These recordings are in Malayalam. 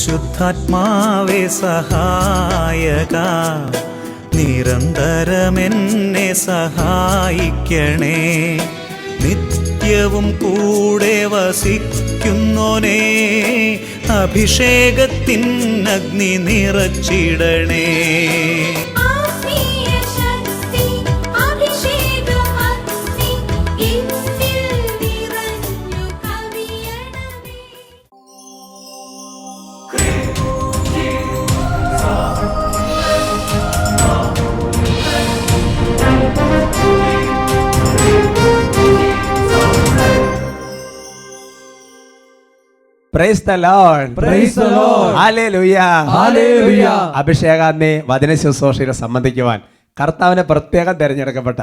പരിശുദ്ധാത്മാവേ സഹായക, നിരന്തരമെന്നെ സഹായിക്കണേ. നിത്യവും കൂടെ വസിക്കുന്നോനേ, അഭിഷേകത്തിൻ അഗ്നി നിറച്ചിടണേ. Praise the Lord. Praise the Lord. Hallelujah. Hallelujah. അഭിഷേകാഗ്നി വചന ശുശ്രൂഷയിൽ സംബന്ധിക്കുവാൻ കർത്താവിനെ പ്രത്യേകം തിരഞ്ഞെടുക്കപ്പെട്ട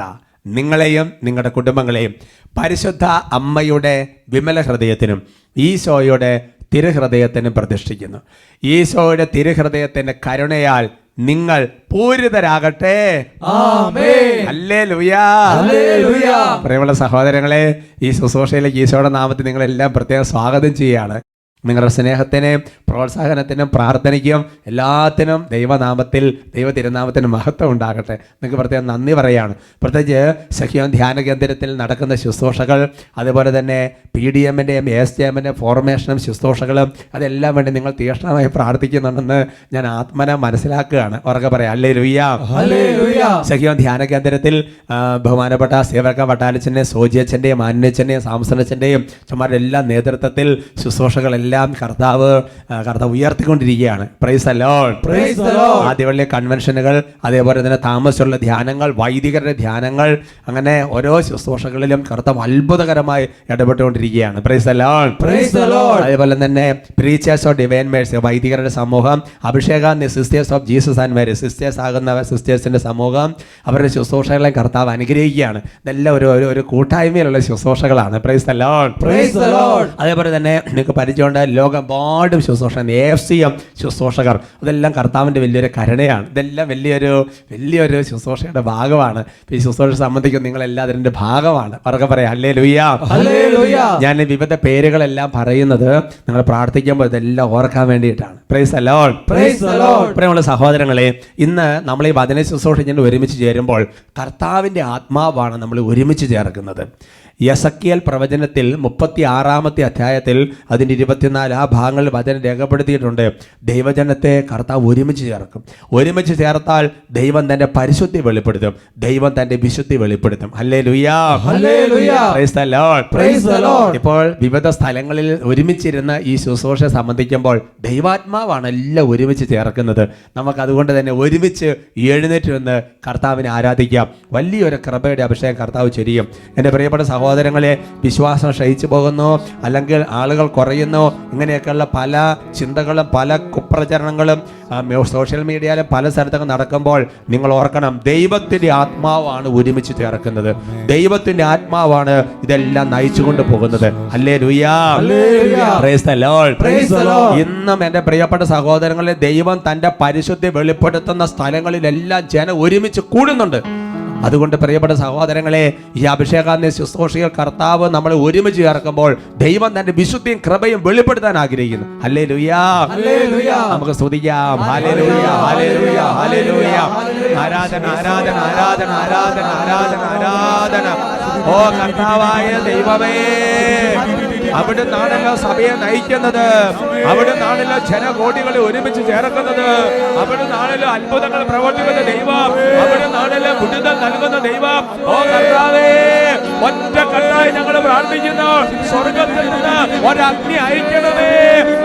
നിങ്ങളെയും നിങ്ങളുടെ കുടുംബങ്ങളെയും പരിശുദ്ധ അമ്മയുടെ വിമല ഹൃദയത്തിനും ഈശോയുടെ തിരുഹൃദയത്തിനും പ്രതിഷ്ഠിക്കുന്നു. ഈശോയുടെ തിരുഹൃദയത്തിന്റെ കരുണയാൽ നിങ്ങൾ പൂരിതരാകട്ടെ. ആമേൻ. ഹല്ലേലൂയ. ഹല്ലേലൂയ. പ്രിയമുള്ള സഹോദരങ്ങളെ, ഈ ശുശ്രൂഷയിലേക്ക് ഈശോയുടെ നാമത്തിൽ നിങ്ങളെല്ലാം പ്രത്യേകം സ്വാഗതം ചെയ്യുകയാണ്. നിങ്ങളുടെ സ്നേഹത്തിനും പ്രോത്സാഹനത്തിനും പ്രാർത്ഥനയ്ക്കും എല്ലാത്തിനും ദൈവനാമത്തിൽ ദൈവ തിരുനാമത്തിന് മഹത്വം ഉണ്ടാകട്ടെ. നിങ്ങൾക്ക് പ്രത്യേകം നന്ദി പറയുകയാണ്. പ്രത്യേകിച്ച് സഖ്യോൻ ധ്യാന കേന്ദ്രത്തിൽ നടക്കുന്ന ശുശ്രൂഷകൾ, അതുപോലെ തന്നെ PDMൻ്റെയും ASTMൻ്റെയും ഫോർമേഷനും ശുശ്രൂഷകളും അതെല്ലാം വേണ്ടി നിങ്ങൾ തീക്ഷ്ണമായി പ്രാർത്ഥിക്കുന്നുണ്ടെന്ന് ഞാൻ ആത്മന മനസ്സിലാക്കുകയാണ്. ഉറക്കെ പറയാം ഹല്ലേലൂയ. സഖ്യോൻ ധ്യാന കേന്ദ്രത്തിൽ ബഹുമാനപ്പെട്ട സേവക വട്ടാലച്ചൻ്റെയും സോജിയച്ചൻ്റെയും ആന്യച്ചൻ്റെയും സാംസണച്ചൻ്റെയും ചുമ്മാരുടെ എല്ലാ നേതൃത്വത്തിൽ ശുശ്രൂഷകളെല്ലാം കർത്താവ് ഉയർത്തിക്കൊണ്ടിരിക്കുകയാണ്. Praise the Lord. Praise the Lord. ആദ്യവള്ളിയ കൺവെൻഷനുകൾ, അതേപോലെ തന്നെ താമസിച്ചുള്ള ധ്യാനങ്ങൾ, വൈദികരുടെ ധ്യാനങ്ങൾ, അങ്ങനെ ഓരോ ശുശ്രൂഷകളിലും കർത്താവ് അത്ഭുതകരമായി ഇടപെട്ടുകൊണ്ടിരിക്കുകയാണ്. Praise the Lord. Praise the Lord. അതേപോലെ തന്നെ പ്രീച്ചേഴ്സ് ഓഫ് ഡിവൈൻ മേഴ്സി, വൈദികരുടെ സമൂഹം, അഭിഷേകാഗ്നി sisters of Jesus and Mary, sisters ആകുന്ന സിസ്റ്റേഴ്സിന്റെ സമൂഹം, അവരുടെ ശുശ്രൂഷകളെ കർത്താവ് അനുഗ്രഹിക്കുകയാണ്. ഇതെല്ലാം ഒരു കൂട്ടായ്മയിലുള്ള ശുശ്രൂഷകളാണ്. Praise the Lord. Praise the Lord. അതേപോലെ തന്നെ നിങ്ങൾക്ക് പരിചയമുണ്ട് ലോകമെമ്പാടും ശുശ്രൂഷ, AFCM ശുശ്രൂഷകർ, അതെല്ലാം കർത്താവിൻ്റെ വലിയൊരു കരുണയാണ്. ഇതെല്ലാം വലിയൊരു ശുശ്രൂഷയുടെ ഭാഗമാണ്. ഈ ശുശ്രൂഷ സംബന്ധിക്കുന്ന നിങ്ങളെല്ലാം അതിൻ്റെ ഭാഗമാണ്. അവർക്ക് പറയാം ഹല്ലേലൂയ. ഞാൻ വിവിധ പേരുകളെല്ലാം പറയുന്നത് നിങ്ങൾ പ്രാർത്ഥിക്കുമ്പോൾ ഇതെല്ലാം ഓർക്കാൻ വേണ്ടിയിട്ടാണ്. Price the Lord. Praise the Lord. പ്രിയമുള്ള സഹോദരങ്ങളെ, ഇന്ന് നമ്മൾ ഈ വചന ശുശ്രൂഷ ഒരുമിച്ച് ചേരുമ്പോൾ കർത്താവിൻ്റെ ആത്മാവാണ് നമ്മൾ ഒരുമിച്ച് ചേർക്കുന്നത്. യെസക്കിയേൽ പ്രവചനത്തിൽ 36-ാമത്തെ അധ്യായത്തിൽ അതിൻ്റെ 24 ആ ഭാഗങ്ങളിൽ വചനം രേഖപ്പെടുത്തിയിട്ടുണ്ട്. ദൈവജനത്തെ കർത്താവ് ഒരുമിച്ച് ചേർക്കും. ഒരുമിച്ച് ചേർത്താൽ ദൈവം തന്റെ പരിശുദ്ധി വെളിപ്പെടുത്തും, ദൈവം തന്റെ വിശുദ്ധി വെളിപ്പെടുത്തും. Hallelujah. Hallelujah. Praise the Lord. Praise the Lord. ഇപ്പോൾ വിവിധ സ്ഥലങ്ങളിൽ ഒരുമിച്ചിരുന്ന് ഈ ശുശ്രൂഷ സംബന്ധിക്കുമ്പോൾ ദൈവാത്മാവാണ് എല്ലാം ഒരുമിച്ച് ചേർക്കുന്നത്. നമുക്ക് അതുകൊണ്ട് തന്നെ ഒരുമിച്ച് എഴുന്നേറ്റ് നിന്ന് കർത്താവിനെ ആരാധിക്കാം. വലിയൊരു കൃപയുടെ അഭിഷേകം കർത്താവ് ചൊരിയും. എൻ്റെ പ്രിയപ്പെട്ട സഹോദരങ്ങളെ, വിശ്വാസം ക്ഷയിച്ചു പോകുന്നു, അല്ലെങ്കിൽ ആളുകൾ കുറയുന്നു, ഇങ്ങനെയൊക്കെയുള്ള പല ചിന്തകളും പല കുപ്രചരണങ്ങളും സോഷ്യൽ മീഡിയയിലും പല സ്ഥലത്തൊക്കെ നടക്കുമ്പോൾ നിങ്ങൾ ഓർക്കണം, ദൈവത്തിൻ്റെ ആത്മാവാണ് ഒരുമിച്ച് ചേർക്കുന്നത്. ദൈവത്തിൻ്റെ ആത്മാവാണ് ഇതെല്ലാം നയിച്ചുകൊണ്ട് പോകുന്നത്. Hallelujah. Praise the Lord. Praise the Lord. ഇന്നും എൻ്റെ പ്രിയപ്പെട്ട സഹോദരങ്ങളെ, ദൈവം തൻ്റെ പരിശുദ്ധി വെളിപ്പെടുത്തുന്ന സ്ഥലങ്ങളിലെല്ലാം ജനം ഒരുമിച്ച് കൂടുന്നുണ്ട്. അതുകൊണ്ട് പ്രിയപ്പെട്ട സഹോദരങ്ങളെ, ഈ അഭിഷേകാഗ്നി ശുശ്രൂഷയിൽ കർത്താവ് നമ്മളെ ഒരുമിച്ച് ചേർക്കുമ്പോൾ ദൈവം തന്റെ വിശുദ്ധിയും കൃപയും വെളിപ്പെടുത്താൻ ആഗ്രഹിക്കുന്നു. ഹല്ലേലൂയ. ഹല്ലേലൂയ. നമുക്ക് സ്തുതിക്കാം. ഹല്ലേലൂയ. ഹല്ലേലൂയ. ഹല്ലേലൂയ. ആരാധന ആരാധന ആരാധന ആരാധന ആരാധന ആരാധന. ഓ കർത്താവായ ദൈവമേ, അവിടുന്നാണല്ലോ സഭയെ നയിക്കുന്നത്, അവിടുന്നാണല്ലോ ജനകോടികളെ ഒരുമിച്ച് ചേർക്കുന്നത്, അവിടുന്നാണല്ലോ അത്ഭുതങ്ങൾ പ്രവർത്തിക്കുന്ന ദൈവം, അവിടുന്നാണല്ലോ വിടുതൽ നൽകുന്ന ദൈവം. ഓ കർത്താവേ, ഒറ്റ കണ്ണായി ഞങ്ങൾ പ്രാർത്ഥിക്കുന്നു, സ്വർഗത്തിൽ നിന്ന് ഒരഗ്നി അയക്കണമേ,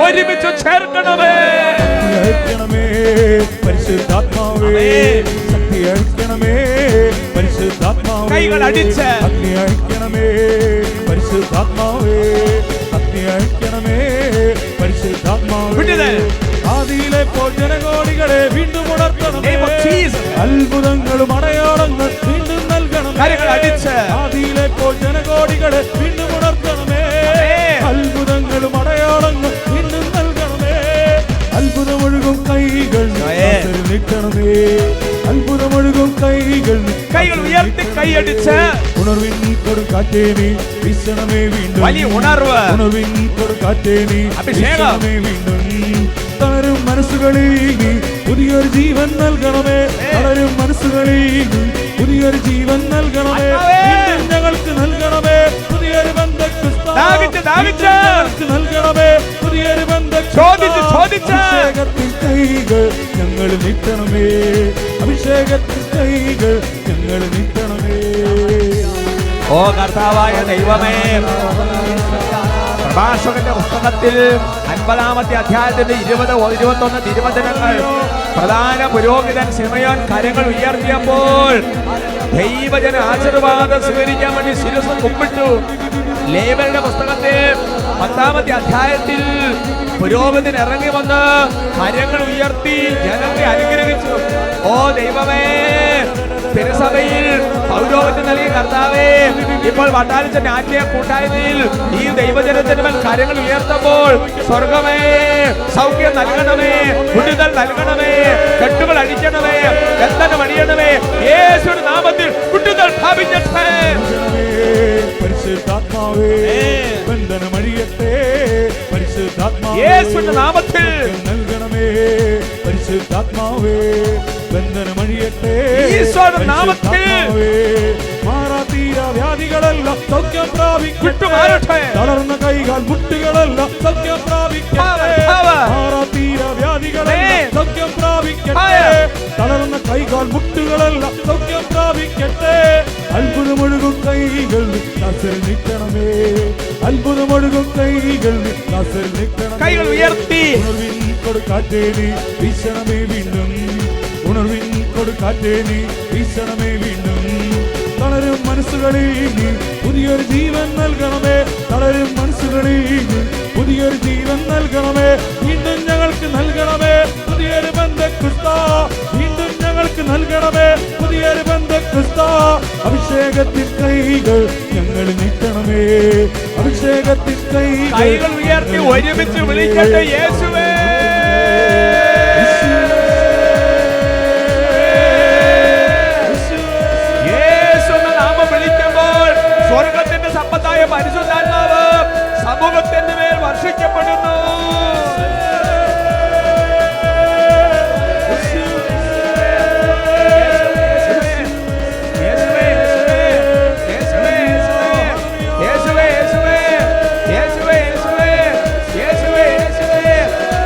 ഒരുമിച്ച് ചേർക്കണമേ. പരിശുദ്ധാത്മാവേ, ശക്തി അയക്കണമേ. പരിശുദ്ധാത്മാവേ, കൈകൾ അടിച്ച് അഗ്നി അയക്കണമേ. പരിശുദ്ധാത്മാവേ, അഗ്നി അയക്കണമേ. പരിശുദ്ധാത്മാവേ, ആദിയിലെ പോൽ ജനകോടികളെ വീണ്ടും ഉണർത്തണമേ. അത്ഭുതങ്ങളും അടയാളങ്ങൾ വീണ്ടും നൽകണം. ആദിയിലെ പോൽ ജനകോടികളെ വീണ്ടും ഉണർത്തണമേ. അത്ഭുതങ്ങളും അടയാളങ്ങൾ വീണ്ടും നൽകണമേ. അത്ഭുതമൊഴുകും കൈകൾ നീട്ടണമേ. അത്ഭുതമൊഴുകും കൈകൾ ഉയർത്തി കൈയടിച്ച് ഉണർവിൻ കൊടുക്കാറ്റേ നീ വീശണമേ വീണ്ടും. വലിയ ഉണർവ്. ഉണർവിൻ കൊടുക്കാറ്റേ നീ അഭിഷേകമേ വീണ്ടും. തളരും മനസ്സുകളിൽ നീ പുതിയൊരു ജീവൻ നൽകണമേ. തളരും മനസ്സുകളിൽ നീ പുതിയൊരു ജീവൻ നൽകണമേ. വീണ്ടും ഞങ്ങൾക്ക് നൽകണമേ പുതിയൊരു നൽകണമേ പുതിയൊരു അഭിഷേകത്തിൻ കൈകൾ ഞങ്ങൾ നീട്ടണമേ. അഭിഷേകത്തിൻ കൈകൾ ഞങ്ങൾ നീട്ടണമേ. ഓ കർത്താവായ ദൈവമേ, പ്രഭാഷകന്റെ പുസ്തകത്തിൽ 50-ാമത്തെ അധ്യായത്തിന്റെ 20-21 തിരുവചനങ്ങൾ പ്രധാന പുരോഹിതൻ ശിമയോൻ കരങ്ങൾ ഉയർത്തിയപ്പോൾ ദൈവജന ആശീർവാദം സ്വീകരിക്കാൻ വേണ്ടി ശിരസ് കുമ്പിട്ടു. ലേവ്യരുടെ പുസ്തകത്തിൽ 10-ാമത്തെ അധ്യായത്തിൽ പുരോഹിതൻ ഇറങ്ങി വന്ന് കരങ്ങൾ ഉയർത്തി ജനത്തെ അനുഗ്രഹിച്ചു. ഓ ദൈവമേ, തിരുസഭയിൽ പൗരോഹിത്യം നൽകിയ കർത്താവേ, ഇപ്പോൾ വട്ടാലിച്ചന്റെ ആത്മീയ കൂട്ടായ്മയിൽ ഈ ദൈവജനത്തിന് മേൽ കരങ്ങൾ ഉയർത്തുമ്പോൾ സ്വർഗമേ സൗഖ്യം നൽകണമേ, വിടുതൽ നൽകണമേ, കെട്ടുകൾ അഴിക്കണമേ, ബന്ധനം അടിയണമേ. യേശുവിന്റെ നാമത്തിൽ വിടുതൽ സ്ഥാപിക്കട്ടെ. പരിശുദ്ധാത്മാവേ ബന്ധനം അഴിയട്ടെ. പരിശുദ്ധാത്മാവേ യേശുവിന്റെ നാമത്തിൽ നൽകണമേ. പരിശുദ്ധാത്മാവേ ബന്ധനം അഴിയട്ടെ. ഈശോയുടെ നാമത്തിൽ മാറാത്തീര വ്യാധികളെല്ലാം സൗഖ്യം പ്രാപിക്കട്ടെ. തളർന്ന കൈകാൽ മുട്ടുകളെല്ലാം സൗഖ്യം പ്രാപിക്കട്ടെ. മാറാത്തീര വ്യാധികളെല്ലാം സൗഖ്യം പ്രാപിക്കട്ടെ. തളർന്ന കൈകാൽ മുട്ടുകളെല്ലാം സൗഖ്യം പ്രാപിക്കട്ടെ. അത്ഭുതമൊഴുകും കൈകൾ നാസരിൽ നിൽക്കണമേ. അത്ഭുതമൊഴുകും കൈകൾ നാസരിൽ നിൽക്കണമേ. കൈകൾ ഉയർത്തി ഉണർവിൻ കൊടുക്കാറ്റേ നീ വീശണമേ വീണ്ടും. ഉണർവിൻ കൊടുക്കാറ്റേ നീ വീശണമേ വീണ്ടും. തളരും മനസ്സുകളിൽ നീ പുതിയൊരു ജീവൻ നൽകണമേ. തളരും മനസ്സുകളിൽ നീ പുതിയൊരു ജീവൻ നൽകണമേ. വീണ്ടും ഞങ്ങൾക്ക് നൽകണമേ പുതിയൊരു ബന്ധക്രിസ്ത. വീണ്ടും ഞങ്ങൾക്ക് നൽകണമേ പുതിയൊരു ബന്ധക്രിസ്ത. അഭിഷേകത്തിൻ കൈകൾ ഞങ്ങൾ നീട്ടണമേ. അഭിഷേകത്തിൻ കൈകൾ ഉയർത്തി ഒരുമിച്ച് വിളിക്കട്ടെ യേശുവേ. സ്വർഗത്തിന്റെ സമ്പത്തായ പരിശുദ്ധാത്മാവ് സമൂഹത്തിന്റെ മേൽ വർഷിക്കപ്പെടുന്നു.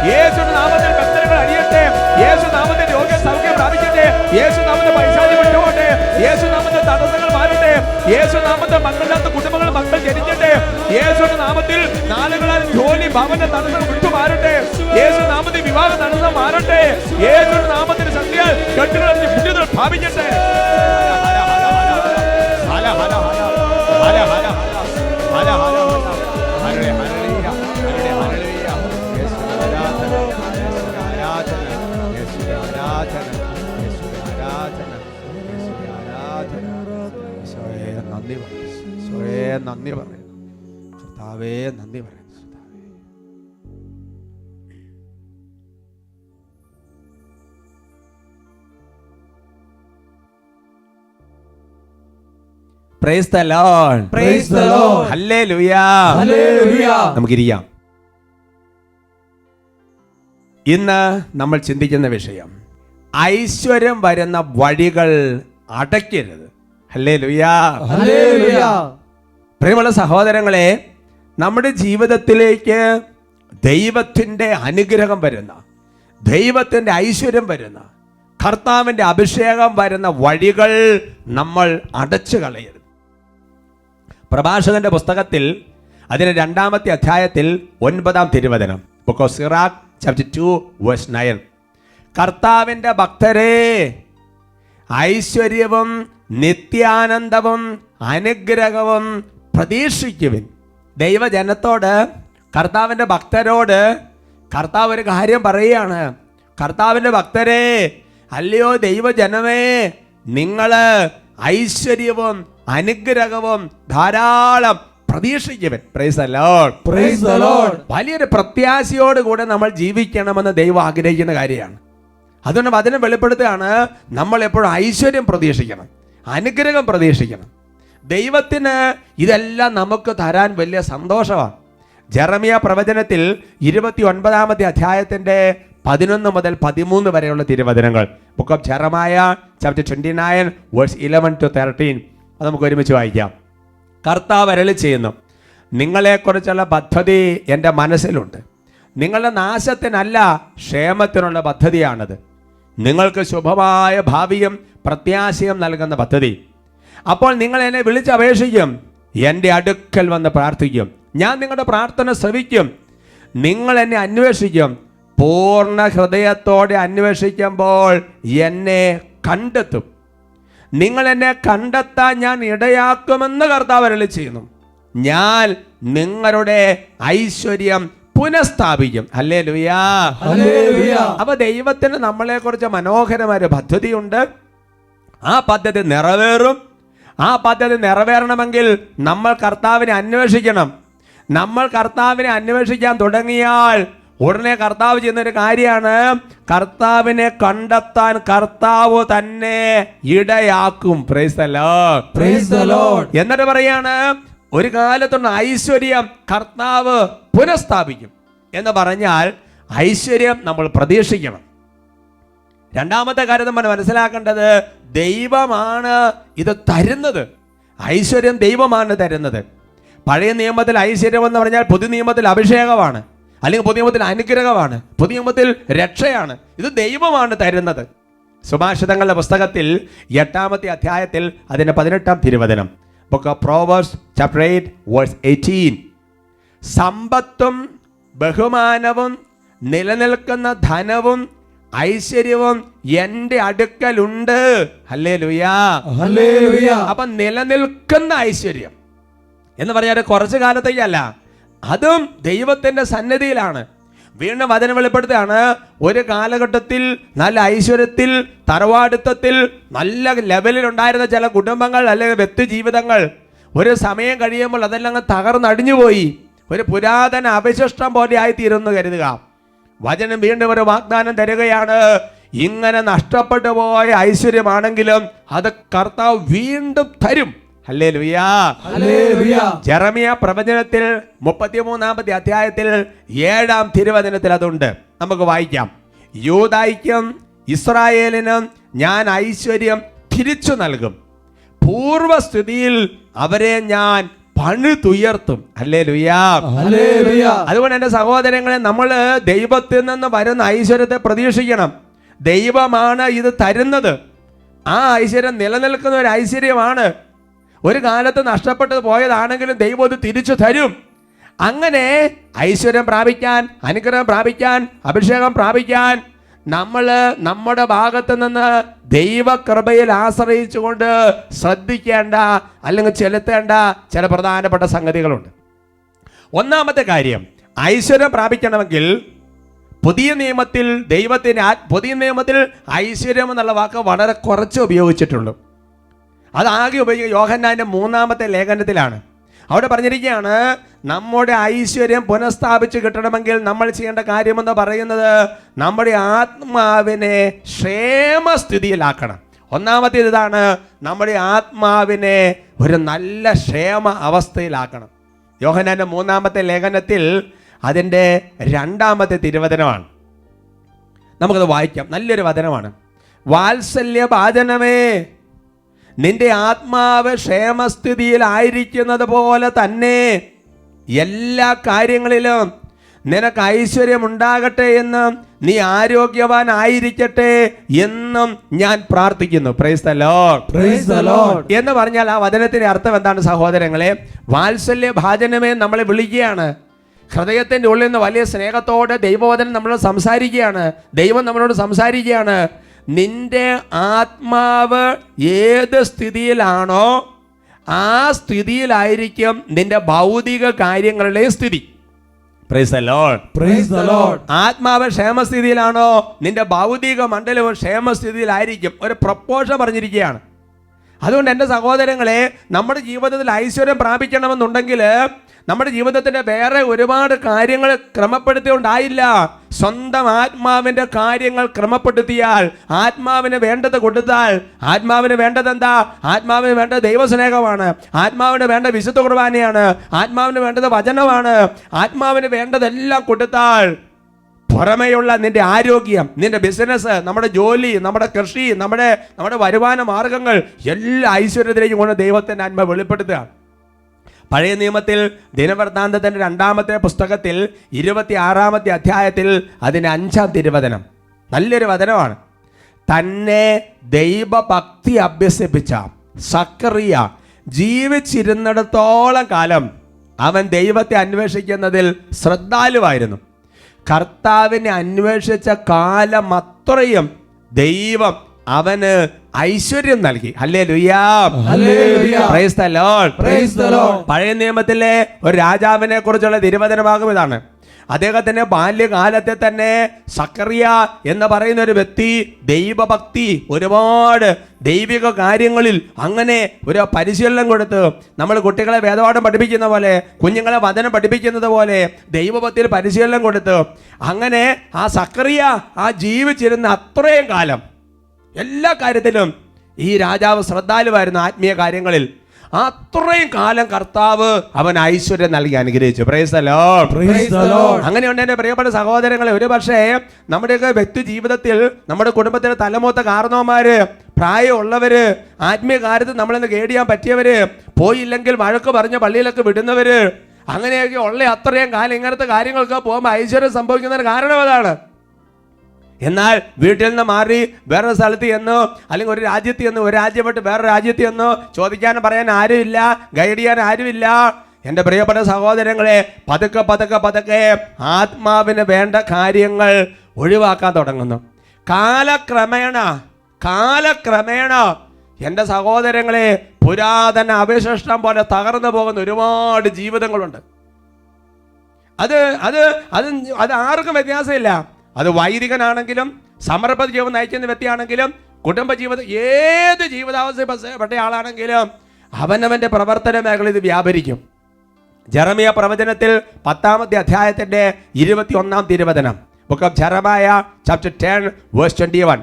യേശുവിന്റെ നാമത്തിൽ ബന്ധനങ്ങൾ അഴിയട്ടെ. യേശു നാമത്തിൽ രോഗം സൗഖ്യം പ്രാപിക്കട്ടെ. യേശു നാമത്തിൽ പൈശാചി വിട്ടുപോട്ടെ. യേശു നാമത്തിൽ തടസ്സങ്ങൾ മാറട്ടെ. യേശു നാമത്തിൽ മക്കളില്ലാത്ത കുടുംബങ്ങൾ മക്കൾ ജനിക്കട്ടെ. യേശുവിന്റെ നാമത്തിൽ നാളുകളാൽ ജോലി ഭവന തടസ്സങ്ങൾ വിട്ടുമാറട്ടെ. യേശു നാമത്തിൽ വിവാഹ തടസ്സം മാറട്ടെ. യേശുവിന്റെ നാമത്തിൽ സത്യാൽ കെട്ടുകളറിഞ്ഞ് പുണ്യതകൾ ഭാവിക്കട്ടെ. നന്ദി പറയുന്നു കർത്താവേ, നന്ദി പറയുന്നു. Praise the Lord. Praise the Lord. Hallelujah. Hallelujah. നമുക്കിരിക്കാം. ഇന്ന് നമ്മൾ ചിന്തിക്കുന്ന വിഷയം ഐശ്വര്യം വരുന്ന വഴികൾ അടയ്ക്കരുത്. ഹല്ലേലൂയ. ഹല്ലേലൂയ. പ്രിയമുള്ള സഹോദരങ്ങളെ, നമ്മുടെ ജീവിതത്തിലേക്ക് ദൈവത്തിൻ്റെ അനുഗ്രഹം വരുന്ന, ദൈവത്തിൻ്റെ ഐശ്വര്യം വരുന്ന, കർത്താവിൻ്റെ അഭിഷേകം വരുന്ന വഴികൾ നമ്മൾ അടച്ചു കളയരുത്. പ്രഭാഷകന്റെ പുസ്തകത്തിൽ അതിന് 2-ാമത്തെ അധ്യായത്തിൽ 9-ാം തിരുവചനം, ബുക്ക് ഓഫ് സിറാഖ് ചാപ്റ്റർ 2:9, കർത്താവിൻ്റെ ഭക്തരെ ഐശ്വര്യവും നിത്യാനന്ദവും അനുഗ്രഹവും പ്രതീക്ഷിക്കുവിൻ. ദൈവജനത്തോട്, കർത്താവിൻ്റെ ഭക്തരോട് കർത്താവ് ഒരു കാര്യം പറയുകയാണ്. കർത്താവിൻ്റെ ഭക്തരെ, അല്ലയോ ദൈവജനമേ, നിങ്ങൾ ഐശ്വര്യവും അനുഗ്രഹവും ധാരാളം പ്രതീക്ഷിക്കുവിൻ. Praise the Lord. Praise the Lord. വലിയൊരു പ്രത്യാശയോടുകൂടെ നമ്മൾ ജീവിക്കണമെന്ന് ദൈവം ആഗ്രഹിക്കുന്ന കാര്യമാണ്. അതുകൊണ്ട് വചനം വെളിപ്പെടുത്തുകയാണ്, നമ്മൾ എപ്പോഴും ഐശ്വര്യം പ്രതീക്ഷിക്കണം, അനുഗ്രഹം പ്രതീക്ഷിക്കണം. ദൈവത്തിന് ഇതെല്ലാം നമുക്ക് തരാൻ വലിയ സന്തോഷമാണ്. ജെറമിയ പ്രവചനത്തിൽ 29 അധ്യായത്തിന്റെ 11 മുതൽ 13 വരെയുള്ള തിരുവചനങ്ങൾ. Book of Jeremiah chapter 29 verse 11 to 13. അത് നമുക്ക് ഒരുമിച്ച് വായിക്കാം. കർത്താവ് അരുളി ചെയ്യുന്നു, നിങ്ങളെക്കുറിച്ചുള്ള പദ്ധതി എൻ്റെ മനസ്സിലുണ്ട്. നിങ്ങളുടെ നാശത്തിനല്ല, ക്ഷേമത്തിനുള്ള പദ്ധതിയാണത്. നിങ്ങൾക്ക് ശുഭമായ ഭാവിയും പ്രത്യാശയും നൽകുന്ന പദ്ധതി. അപ്പോൾ നിങ്ങൾ എന്നെ വിളിച്ചപേക്ഷിക്കും, എൻ്റെ അടുക്കൽ വന്ന് പ്രാർത്ഥിക്കും. ഞാൻ നിങ്ങളുടെ പ്രാർത്ഥന ശ്രവിക്കും. നിങ്ങൾ എന്നെ അന്വേഷിക്കും. പൂർണ്ണ ഹൃദയത്തോടെ അന്വേഷിക്കുമ്പോൾ എന്നെ കണ്ടെത്തും. നിങ്ങൾ എന്നെ കണ്ടെത്താൻ ഞാൻ ഇടയാക്കുമെന്ന് കർത്താവ് അരുളി ചെയ്യുന്നു. ഞാൻ നിങ്ങളുടെ ഐശ്വര്യം പുനഃസ്ഥാപിക്കും. ഹല്ലേലൂയാ. അപ്പൊ ദൈവത്തിന് നമ്മളെ കുറിച്ച് മനോഹരമായ പദ്ധതിയുണ്ട്. ആ പദ്ധതി നിറവേറും. ആ പദ്ധതി നിറവേറണമെങ്കിൽ നമ്മൾ കർത്താവിനെ അന്വേഷിക്കണം. നമ്മൾ കർത്താവിനെ അന്വേഷിക്കാൻ തുടങ്ങിയാൽ ഉടനെ കർത്താവ് ചെയ്യുന്നൊരു കാര്യമാണ്, കർത്താവിനെ കണ്ടെത്താൻ കർത്താവ് തന്നെ ഇടയാക്കും. Price the Lord. എന്നിട്ട് പറയാണ്, ഒരു കാലത്തുള്ള ഐശ്വര്യം കർത്താവ് പുനഃസ്ഥാപിക്കും എന്ന് പറഞ്ഞാൽ ഐശ്വര്യം നമ്മൾ പ്രതീക്ഷിക്കണം. രണ്ടാമത്തെ കാര്യം നമ്മൾ മനസ്സിലാക്കേണ്ടത്, ദൈവമാണ് ഇത് തരുന്നത്. ഐശ്വര്യം ദൈവമാണ് തരുന്നത്. പഴയ നിയമത്തിൽ ഐശ്വര്യം എന്ന് പറഞ്ഞാൽ പുതിയ നിയമത്തിൽ അഭിഷേകമാണ്, അല്ലെങ്കിൽ പുതിയ നിയമത്തിൽ അനുഗ്രഹമാണ്, പുതിയ നിയമത്തിൽ രക്ഷയാണ്. ഇത് ദൈവമാണ് തരുന്നത്. സുഭാഷിതങ്ങളുടെ പുസ്തകത്തിൽ 8 അധ്യായത്തിൽ അതിൻ്റെ 18 തിരുവചനം, book of Proverbs chapter 8 verse 18. സമ്പത്തും ബഹുമാനവും നിലനിൽക്കുന്ന ധനവും ഐശ്വര്യവും എൻ്റെ അടുക്കലുണ്ട്. ഹല്ലേലൂയാ. അപ്പൊ നിലനിൽക്കുന്ന ഐശ്വര്യം എന്ന് പറഞ്ഞാൽ കുറച്ചു കാലത്തേക്കല്ല, അതും ദൈവത്തിന്റെ സന്നിധിയിലാണ്. വീണ്ടും വചനം വെളിപ്പെടുത്തുകയാണ്, ഒരു കാലഘട്ടത്തിൽ നല്ല ഐശ്വര്യത്തിൽ തറവാടിത്തത്തിൽ നല്ല ലെവലിൽ ഉണ്ടായിരുന്ന ചില കുടുംബങ്ങൾ അല്ലെങ്കിൽ വ്യക്തി ജീവിതങ്ങൾ ഒരു സമയം കഴിയുമ്പോൾ അതെല്ലാം അങ്ങ് തകർന്നടിഞ്ഞുപോയി, ഒരു പുരാതന അവശിഷ്ടം പോലെ ആയിത്തീരുന്നു കരുതുക. വചനം വീണ്ടും ഒരു വാഗ്ദാനം തരികയാണ്, ഇങ്ങനെ നഷ്ടപ്പെട്ടു പോയ ഐശ്വര്യമാണെങ്കിലും അത് കർത്താവ് വീണ്ടും തരും. ഹല്ലേലൂയാ. ജെറമിയ പ്രവചനത്തിൽ 33 അധ്യായത്തിൽ 7 തിരുവചനത്തിൽ അതുണ്ട്. നമുക്ക് വായിക്കാം. യൂദായ്ക്കും ഇസ്രായേലിനും ഞാൻ ഐശ്വര്യം തിരിച്ചു നൽകും, പൂർവസ്ഥിതിയിൽ അവരെ ഞാൻ പണിതുയർത്തും. ഹല്ലേലൂയാ. അതുകൊണ്ട് എൻ്റെ സഹോദരങ്ങളെ, നമ്മൾ ദൈവത്തിൽ നിന്ന് വരുന്ന ഐശ്വര്യത്തെ പ്രതീക്ഷിക്കണം. ദൈവമാണ് ഇത് തരുന്നത്. ആ ഐശ്വര്യം നിലനിൽക്കുന്ന ഒരു ഐശ്വര്യമാണ്. ഒരു കാലത്ത് നഷ്ടപ്പെട്ടു പോയതാണെങ്കിലും ദൈവം ഇത് തിരിച്ചു തരും. അങ്ങനെ ഐശ്വര്യം പ്രാപിക്കാൻ, അനുഗ്രഹം പ്രാപിക്കാൻ, അഭിഷേകം പ്രാപിക്കാൻ നമ്മൾ നമ്മുടെ ഭാഗത്ത് നിന്ന് ദൈവകൃപയിൽ ആശ്രയിച്ചുകൊണ്ട് ശ്രദ്ധിക്കേണ്ട അല്ലെങ്കിൽ ചെലുത്തേണ്ട ചില പ്രധാനപ്പെട്ട സംഗതികളുണ്ട്. ഒന്നാമത്തെ കാര്യം, ഐശ്വര്യം പ്രാപിക്കണമെങ്കിൽ പുതിയ നിയമത്തിൽ പുതിയ നിയമത്തിൽ ഐശ്വര്യം എന്നുള്ള വാക്ക് വളരെ കുറച്ച് ഉപയോഗിച്ചിട്ടുള്ളൂ. അതാകെ ഉപയോഗിക്കുക യോഹന്നാന്റെ 3 ലേഖനത്തിലാണ്. അവിടെ പറഞ്ഞിരിക്കുകയാണ്, നമ്മുടെ ഐശ്വര്യം പുനഃസ്ഥാപിച്ച് കിട്ടണമെങ്കിൽ നമ്മൾ ചെയ്യേണ്ട കാര്യമെന്ന് പറയുന്നത് നമ്മുടെ ആത്മാവിനെ ക്ഷേമസ്ഥിതിയിലാക്കണം. ഒന്നാമത്തേത് ഇതാണ്, നമ്മുടെ ആത്മാവിനെ ഒരു നല്ല ക്ഷേമ അവസ്ഥയിലാക്കണം. യോഹന്നാന്റെ 3 ലേഖനത്തിൽ അതിൻ്റെ 2 തിരുവചനമാണ്. നമുക്കത് വായിക്കാം. നല്ലൊരു വചനമാണ്. വാത്സല്യഭാജനമേ, നിന്റെ ആത്മാവ് ക്ഷേമസ്ഥിതിയിലായിരിക്കുന്നത് പോലെ തന്നെ എല്ലാ കാര്യങ്ങളിലും നിനക്ക് ഐശ്വര്യമുണ്ടാകട്ടെ എന്നും നീ ആരോഗ്യവാനായിരിക്കട്ടെ എന്നും ഞാൻ പ്രാർത്ഥിക്കുന്നു. Price the Lord. എന്ന് പറഞ്ഞാൽ ആ വചനത്തിന്റെ അർത്ഥം എന്താണ് സഹോദരങ്ങളെ? വാത്സല്യ ഭാജനമേ നമ്മളെ വിളിക്കുകയാണ്. ഹൃദയത്തിൻ്റെ ഉള്ളിൽ നിന്ന് വലിയ സ്നേഹത്തോടെ ദൈവവചനം നമ്മളോട് സംസാരിക്കുകയാണ്. ദൈവം നമ്മളോട് സംസാരിക്കുകയാണ്, നിന്റെ ആത്മാവ് ഏത് സ്ഥിതിയിലാണോ ആ സ്ഥിതിയിലായിരിക്കും നിന്റെ ഭൗതിക കാര്യങ്ങളുടെ സ്ഥിതി. Price the Lord. ആത്മാവ് ക്ഷേമസ്ഥിതിയിലാണോ നിന്റെ ഭൗതിക മണ്ഡലവും ക്ഷേമസ്ഥിതിയിലായിരിക്കും. ഒരു പ്രപ്പോഷൻ പറഞ്ഞിരിക്കുകയാണ്. അതുകൊണ്ട് എൻ്റെ സഹോദരങ്ങളെ, നമ്മുടെ ജീവിതത്തിൽ ഐശ്വര്യം പ്രാപിക്കണമെന്നുണ്ടെങ്കിൽ നമ്മുടെ ജീവിതത്തിന്റെ വേറെ ഒരുപാട് കാര്യങ്ങൾ ക്രമപ്പെടുത്തിയുണ്ടായില്ല. സ്വന്തം ആത്മാവിന്റെ കാര്യങ്ങൾ ക്രമപ്പെടുത്തിയാൽ, ആത്മാവിന് വേണ്ടത് കൊടുത്താൽ, ആത്മാവിന് വേണ്ടത് എന്താ? ആത്മാവിന് വേണ്ടത് ദൈവസ്നേഹമാണ്, ആത്മാവിന് വേണ്ട വിശുദ്ധ കുർബാനയാണ്, ആത്മാവിന് വേണ്ടത് വചനമാണ്. ആത്മാവിന് വേണ്ടതെല്ലാം കൊടുത്താൽ പുറമേയുള്ള നിന്റെ ആരോഗ്യം, നിന്റെ ബിസിനസ്, നമ്മുടെ ജോലി, നമ്മുടെ കൃഷി, നമ്മുടെ വരുമാന മാർഗങ്ങൾ എല്ലാ ഐശ്വര്യത്തിലേക്കും കൊണ്ട് ദൈവത്തിന്റെ ആത്മ വെളിപ്പെടുത്തുക. പഴയ നിയമത്തിൽ ദിനവൃത്താന്തത്തിന്റെ 2-ാമത്തെ പുസ്തകത്തിൽ 26-ാമത്തെ അധ്യായത്തിൽ അതിന് 5-ാം തിരുവചനം നല്ലൊരു വചനമാണ്. തന്നെ ദൈവഭക്തി അഭ്യസിപ്പിച്ച സക്കറിയ ജീവിച്ചിരുന്നിടത്തോളം കാലം അവൻ ദൈവത്തെ അന്വേഷിക്കുന്നതിൽ ശ്രദ്ധാലുവായിരുന്നു. കർത്താവിനെ അന്വേഷിച്ച കാലം അത്രയും ദൈവം അവന് ഐശ്വര്യം നൽകി. Hallelujah, praise the Lord, praise the Lord. പഴയ നിയമത്തിലെ ഒരു രാജാവിനെ കുറിച്ചുള്ള തിരുവചനമാകും ഇതാണ്. അദ്ദേഹത്തിന്റെ ബാല്യകാലത്തെ തന്നെ സക്കറിയ എന്ന് പറയുന്ന ഒരു വ്യക്തി ദൈവഭക്തി, ഒരുപാട് ദൈവിക കാര്യങ്ങളിൽ അങ്ങനെ ഒരു പരിശീലനം കൊടുത്ത്, നമ്മൾ കുട്ടികളെ വേദപാഠം പഠിപ്പിക്കുന്ന പോലെ, കുഞ്ഞുങ്ങളെ വചനം പഠിപ്പിക്കുന്നത് പോലെ ദൈവഭക്തിയിൽ പരിശീലനം കൊടുത്ത് അങ്ങനെ ആ സക്കറിയ ആ ജീവിച്ചിരുന്ന അത്രയും കാലം എല്ലാ കാര്യത്തിലും ഈ രാജാവ് ശ്രദ്ധാലുവായിരുന്നു. ആത്മീയ കാര്യങ്ങളിൽ അത്രയും കാലം കർത്താവ് അവൻ ഐശ്വര്യം നൽകി അനുഗ്രഹിച്ചു. Price the Lord, praise the Lord. അങ്ങനെയുണ്ട് എൻ്റെ പ്രിയപ്പെട്ട സഹോദരങ്ങളെ. ഒരു പക്ഷേ നമ്മുടെയൊക്കെ വ്യക്തി ജീവിതത്തിൽ, നമ്മുടെ കുടുംബത്തിലെ തലമൂത്ത കാരണവന്മാര്, പ്രായമുള്ളവര്, ആത്മീയ കാര്യത്തിൽ നമ്മളിന്ന് ഗൈഡ് ചെയ്യാൻ പറ്റിയവര്, പോയില്ലെങ്കിൽ വഴക്ക് പറഞ്ഞ പള്ളിയിലൊക്കെ വിടുന്നവര്, അങ്ങനെയൊക്കെ ഉള്ള അത്രയും കാലം ഇങ്ങനത്തെ കാര്യങ്ങളൊക്കെ പോകുമ്പോൾ ഐശ്വര്യം സംഭവിക്കുന്നതിന് കാരണം അതാണ്. എന്നാൽ വീട്ടിൽ നിന്ന് മാറി വേറൊരു സ്ഥലത്ത് ചെന്നോ, അല്ലെങ്കിൽ ഒരു രാജ്യത്ത് ചെന്ന്, ഒരു രാജ്യം വിട്ട് വേറൊരു രാജ്യത്ത് ചെന്നോ ചോദിക്കാൻ പറയാൻ ആരുമില്ല, ഗൈഡ് ചെയ്യാൻ ആരുമില്ല. എൻ്റെ പ്രിയപ്പെട്ട സഹോദരങ്ങളെ, പതുക്കെ പതുക്കെ പതുക്കെ ആത്മാവിന് വേണ്ട കാര്യങ്ങൾ ഒഴിവാക്കാൻ തുടങ്ങുന്നു. കാലക്രമേണ എൻ്റെ സഹോദരങ്ങളെ, പുരാതന അവശിഷ്ടം പോലെ തകർന്നു പോകുന്ന ഒരുപാട് ജീവിതങ്ങളുണ്ട്. അത് ആർക്കും വ്യത്യാസമില്ല. അത് വൈദികനാണെങ്കിലും, സമർപ്പ ജീവൻ നയിക്കുന്ന വ്യക്തിയാണെങ്കിലും, കുടുംബജീവിതം ഏത് ജീവിതാവസ്ഥപ്പെട്ട ആളാണെങ്കിലും അവനവൻ്റെ പ്രവർത്തന മേഖല ഇത് വ്യാപരിക്കും. ജെറമിയ പ്രവചനത്തിൽ 10-ാമത്തെ അധ്യായത്തിന്റെ 21-ാം തിരുവചനം, book of Jeremiah chapter 10 verse 21.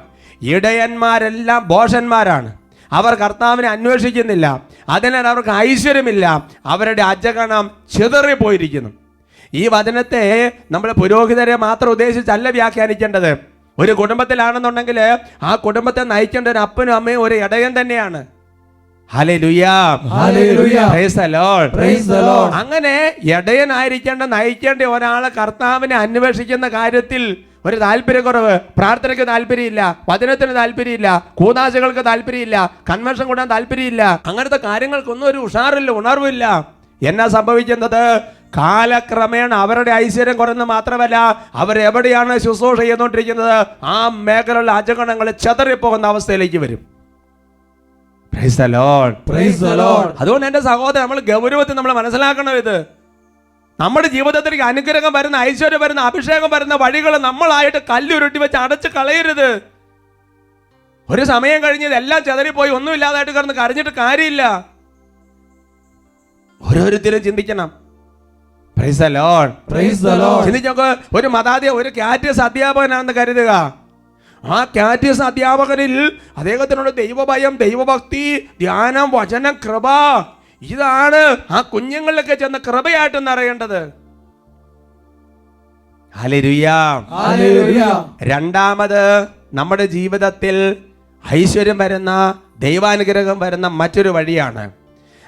ഇടയന്മാരെല്ലാം ഭോഷന്മാരാണ്, അവർ കർത്താവിനെ അന്വേഷിക്കുന്നില്ല, അതിനാൽ അവർക്ക് ഐശ്വര്യമില്ല, അവരുടെ അജഗണം ചിതറിപ്പോയിരിക്കുന്നു. ഈ വചനത്തെ നമ്മൾ പുരോഹിതരെ മാത്രം ഉദ്ദേശിച്ചല്ല വ്യാഖ്യാനിക്കേണ്ടത്. ഒരു കുടുംബത്തിലാണെന്നുണ്ടെങ്കിൽ ആ കുടുംബത്തെ നയിക്കേണ്ട ഒരു അപ്പനും അമ്മയും ഒരു ഇടയൻ തന്നെയാണ്. Hallelujah, hallelujah, praise the Lord, praise the Lord. അങ്ങനെ ഇടയനായിരിക്കേണ്ട, നയിക്കേണ്ട ഒരാളെ കർത്താവിനെ അന്വേഷിക്കുന്ന കാര്യത്തിൽ ഒരു താല്പര്യക്കുറവ്, പ്രാർത്ഥനയ്ക്ക് താല്പര്യമില്ല, വചനത്തിന് താല്പര്യമില്ല, കൂതാശകൾക്ക് താല്പര്യമില്ല, കൺവെൻഷൻ കൂടാൻ താല്പര്യമില്ല, അങ്ങനത്തെ കാര്യങ്ങൾക്കൊന്നും ഒരു ഉഷാറില്ല, ഉണർവില്ല. എന്നാ സംഭവിക്കുന്നത്? കാലക്രമേണ അവരുടെ ഐശ്വര്യം കുറഞ്ഞു മാത്രമല്ല, അവരെവിടെയാണ് ശുശ്രൂഷ ചെയ്തുകൊണ്ടിരിക്കുന്നത് ആ മേഖലയിലുള്ള അജഗണങ്ങൾ ചെതറിപ്പോകുന്ന അവസ്ഥയിലേക്ക് വരും. Price the Lord, praise the Lord. അതുകൊണ്ട് എൻ്റെ സഹോദരൻ, നമ്മൾ ഗൗരവത്തിൽ നമ്മൾ മനസ്സിലാക്കണം. ഇത് നമ്മുടെ ജീവിതത്തിലേക്ക് അനുഗ്രഹം വരുന്ന, ഐശ്വര്യം വരുന്ന, അഭിഷേകം വരുന്ന വഴികൾ നമ്മളായിട്ട് കല്ലുരുട്ടി വെച്ച് അടച്ച് കളയരുത്. ഒരു സമയം കഴിഞ്ഞ് ഇതെല്ലാം ചെതറിപ്പോയി ഒന്നുമില്ലാതായിട്ട് കിടന്ന് കരഞ്ഞിട്ട് കാര്യമില്ല. ഓരോരുത്തരും ചിന്തിക്കണം. Praise the Lord, praise the Lord. ചിന്തിച്ചോക്ക്, ഒരു ഒരു കാറ്റഗറി അധ്യാപകനാണെന്ന് കരുതുക. ആ കാറ്റഗറി അധ്യാപകരിൽ അദ്ദേഹത്തിനുള്ള ദൈവഭയം, ദൈവഭക്തി, ധ്യാനം, വചനം, കൃപ, ഇതാണ് ആ കുഞ്ഞുങ്ങളിലൊക്കെ ചെന്ന കൃപയായിട്ടെന്ന് അറിയേണ്ടത്. ഹല്ലേലൂയാ, ഹല്ലേലൂയാ. രണ്ടാമത്, നമ്മുടെ ജീവിതത്തിൽ ഐശ്വര്യം വരുന്ന, ദൈവാനുഗ്രഹം വരുന്ന മറ്റൊരു വഴിയാണ്,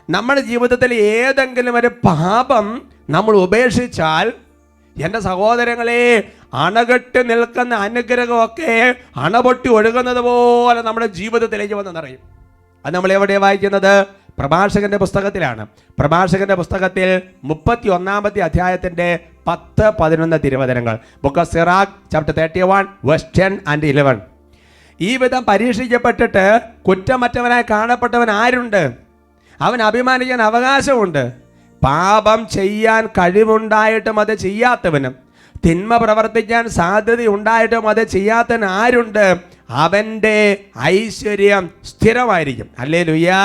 നമ്മുടെ ജീവിതത്തിൽ ഏതെങ്കിലും ഒരു പാപം നമ്മൾ ഉപേക്ഷിച്ചാൽ, എൻ്റെ സഹോദരങ്ങളെ, അണകെട്ട് നിൽക്കുന്ന അനുഗ്രഹമൊക്കെ അണപൊട്ടി ഒഴുകുന്നത് പോലെ നമ്മുടെ ജീവിതത്തിലേക്ക് വന്ന് നിറയും. അത് നമ്മൾ എവിടെയാണ് വായിക്കുന്നത്? പ്രഭാഷകന്റെ പുസ്തകത്തിലാണ്. പ്രഭാഷകന്റെ പുസ്തകത്തിൽ 31-ാമത്തെ അധ്യായത്തിന്റെ 10-11 തിരുവചനങ്ങൾ, book of Sirach chapter 31 verse 10 and 11. ഈ വിധം പരീക്ഷിക്കപ്പെട്ടിട്ട് കുറ്റമറ്റവനായി കാണപ്പെട്ടവൻ ആരുണ്ട്? അവൻ അഭിമാനിക്കാൻ അവകാശമുണ്ട്. പാപം ചെയ്യാൻ കഴിവുണ്ടായിട്ടും അത് ചെയ്യാത്തവനും തിന്മ പ്രവർത്തിക്കാൻ സാധ്യതയുണ്ടായിട്ടും അത് ചെയ്യാത്തതിന് ആരുണ്ട്? അവന്റെ ഐശ്വര്യം സ്ഥിരമായിരിക്കും. ഹല്ലേലൂയാ.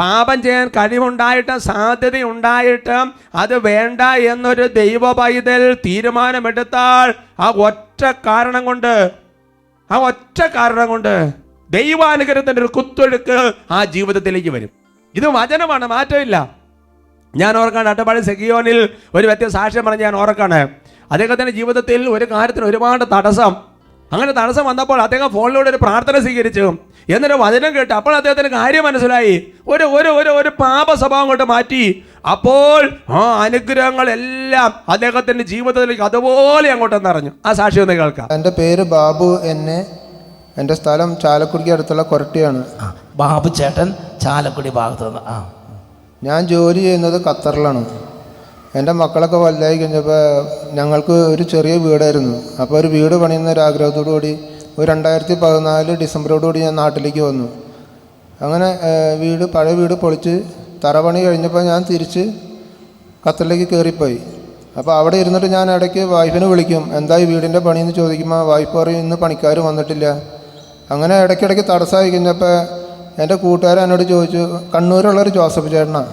പാപം ചെയ്യാൻ കഴിവുണ്ടായിട്ടും സാധ്യതയുണ്ടായിട്ടും അത് വേണ്ട എന്നൊരു ദൈവ പൈതൽ തീരുമാനമെടുത്താൽ ആ ഒറ്റ കാരണം കൊണ്ട് ദൈവാനുഗ്രഹത്തിന്റെ ഒരു കുത്തൊഴുക്ക് ആ ജീവിതത്തിലേക്ക് വരും. ഇത് വചനമാണ്, മാറ്റമില്ല. ഞാൻ ഓർക്കാണ്, അട്ടപ്പാടി സെഗിയോനിൽ ഒരു വ്യക്തി സാക്ഷ്യം പറഞ്ഞ് ഞാൻ ഓർക്കാണ്. അദ്ദേഹത്തിന്റെ ജീവിതത്തിൽ ഒരു കാര്യത്തിന് ഒരുപാട് അങ്ങനെ തടസ്സം വന്നപ്പോൾ അദ്ദേഹം ഫോണിലൂടെ ഒരു പ്രാർത്ഥന സ്വീകരിച്ചു. എന്നൊരു വചനം കേട്ട് അപ്പോൾ അദ്ദേഹത്തിന് കാര്യം മനസ്സിലായി. ഒരു ഒരു ഒരു ഒരു പാപ സ്വഭാവം കൊണ്ട് മാറ്റി. അപ്പോൾ ആ അനുഗ്രഹങ്ങളെല്ലാം അദ്ദേഹത്തിന്റെ ജീവിതത്തിലേക്ക് അതുപോലെ അങ്ങോട്ട് നിറഞ്ഞു. ആ സാക്ഷി ഒന്ന് കേൾക്കാം. എൻ്റെ പേര് ബാബു. എൻ്റെ സ്ഥലം ചാലക്കുടിക്ക് അടുത്തുള്ള കൊരട്ടിയാണ്. ബാബു ചേട്ടൻ ചാലക്കുടി ഭാഗത്ത് നിന്ന്. ഞാൻ ജോലി ചെയ്യുന്നത് ഖത്തറിലാണ്. എൻ്റെ മക്കളൊക്കെ വലുതായി കഴിഞ്ഞപ്പോൾ ഞങ്ങൾക്ക് ഒരു ചെറിയ വീടായിരുന്നു. അപ്പോൾ ഒരു വീട് പണിയുന്ന ഒരു ആഗ്രഹത്തോടു കൂടി ഒരു 2014 ഡിസംബറോടുകൂടി ഞാൻ നാട്ടിലേക്ക് വന്നു. അങ്ങനെ പഴയ വീട് പൊളിച്ച് തറപണി കഴിഞ്ഞപ്പോൾ ഞാൻ തിരിച്ച് ഖത്തറിലേക്ക് കയറിപ്പോയി. അപ്പോൾ അവിടെ ഇരുന്നിട്ട് ഞാൻ ഇടയ്ക്ക് വൈഫിനെ വിളിക്കും, എന്താ ഈ വീടിൻ്റെ പണിയെന്ന് ചോദിക്കുമ്പോൾ വൈഫ് പറയും ഇന്ന് പണിക്കാർ വന്നിട്ടില്ല. അങ്ങനെ ഇടയ്ക്കിടയ്ക്ക് തടസ്സമായി കഴിഞ്ഞപ്പോൾ എൻ്റെ കൂട്ടുകാരൻ എന്നോട് ചോദിച്ചു, കണ്ണൂരുള്ളൊരു ജോസഫ് ചേട്ടനാണ്,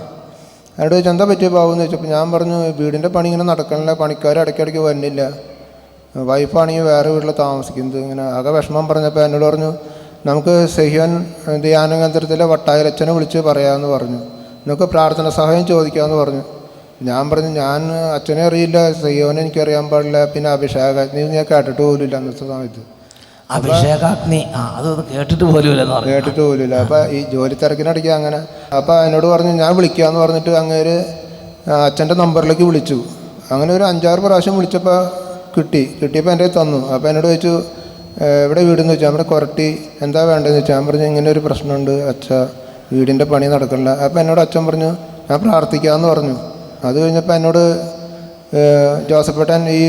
എന്നോട് ചോദിച്ചു എന്താ പറ്റിയ പാവെന്ന് ചോദിച്ചപ്പോൾ ഞാൻ പറഞ്ഞു വീടിൻ്റെ പണി ഇങ്ങനെ നടക്കണില്ല, പണിക്കാർ ഇടയ്ക്കിടയ്ക്ക് വരുന്നില്ല, വൈഫാണെങ്കിൽ വേറെ വീട്ടിൽ താമസിക്കുന്നത്, ഇങ്ങനെ ആകെ വിഷമം പറഞ്ഞപ്പോൾ എന്നോട് പറഞ്ഞു നമുക്ക് സെഹിയോൻ ധ്യാന കേന്ദ്രത്തിലെ വട്ടായിലച്ഛനെ വിളിച്ച് പറയാമെന്ന് പറഞ്ഞു, നമുക്ക് പ്രാർത്ഥന സഹായം ചോദിക്കാമെന്ന് പറഞ്ഞു. ഞാൻ പറഞ്ഞു ഞാൻ അച്ഛനെ അറിയില്ല, സെഹിയോനെ എനിക്കറിയാൻ പാടില്ല, പിന്നെ അഭിഷേകാഗ്നി ഞാൻ കേട്ടിട്ട് പോലുമില്ല അന്നത്തെ സമയത്ത്. അഭിഷേകാഗ്നി അതൊന്നും കേട്ടിട്ട് പോലുമില്ല. അപ്പം ഈ ജോലി തിരക്കിനടിക്കുക അങ്ങനെ. അപ്പം എന്നോട് പറഞ്ഞു ഞാൻ വിളിക്കാമെന്ന് പറഞ്ഞിട്ട് അങ്ങേര് അച്ഛൻ്റെ നമ്പറിലേക്ക് വിളിച്ചു. അങ്ങനെ ഒരു 5-6 പ്രാവശ്യം വിളിച്ചപ്പോൾ കിട്ടിയപ്പോൾ എൻ്റെ തന്നു. അപ്പോൾ എന്നോട് ചോദിച്ചു എവിടെ വീടെന്ന് ചോദിച്ചാൽ നമ്മുടെ കൊരട്ടി, എന്താ വേണ്ടതെന്ന് ചോദിച്ചാൽ ഞാൻ പറഞ്ഞു ഇങ്ങനെ ഒരു പ്രശ്നമുണ്ട് അച്ഛ, വീടിൻ്റെ പണി നടക്കില്ല. അപ്പോൾ എന്നോട് അച്ഛൻ പറഞ്ഞു ഞാൻ പ്രാർത്ഥിക്കാമെന്ന് പറഞ്ഞു. അത് കഴിഞ്ഞപ്പോൾ എന്നോട് ജോസഫേട്ടൻ ഈ